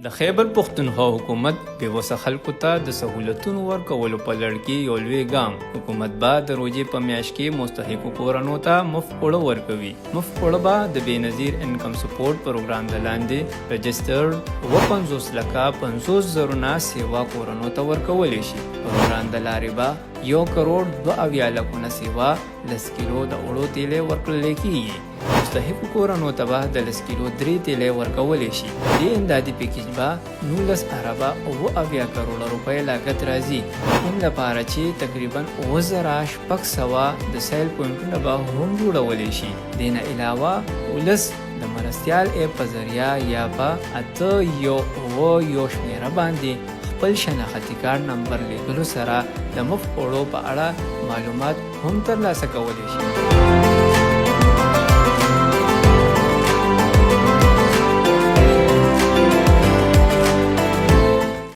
د خیبر پښتونخوا حکومت بېوسه خلکو ته د سهولتونو ورکولو په لړ کې یو لوی ګام. حکومت به د روژې په میاشت کې مستحقو کورنیو ته مفت اوړه ورکوي. مفت اوړه به د بېنظیر انکم سپورټ پروګرام د لاندې رجسټرډ 50,50,000 نه سیوا کورنیو ته ورکولی شي. پروګرام د لارې به 1,72,00,000 سیوا 10 کیلو د اوړو تیلې ورکړلی کېږي. مستحقو کورنیو ته به د 10 کیلو 3 تیلې ورکولی شي. دې امدادي پیکیج به 19 اربه 70 کروڑه روپۍ لاګت راځي، کوم لپاره چې تقریبا 7,600 د سیل پوینټونه به هم جوړولی شي. دې نه علاوه ولس د مرستیال ایپ په ذریعه یا په 811 شمیره باندې خپل شناختي کارت نمبر لیکلو سره د مفت اوړو په اړه معلومات هم ترلاسه کولی شي.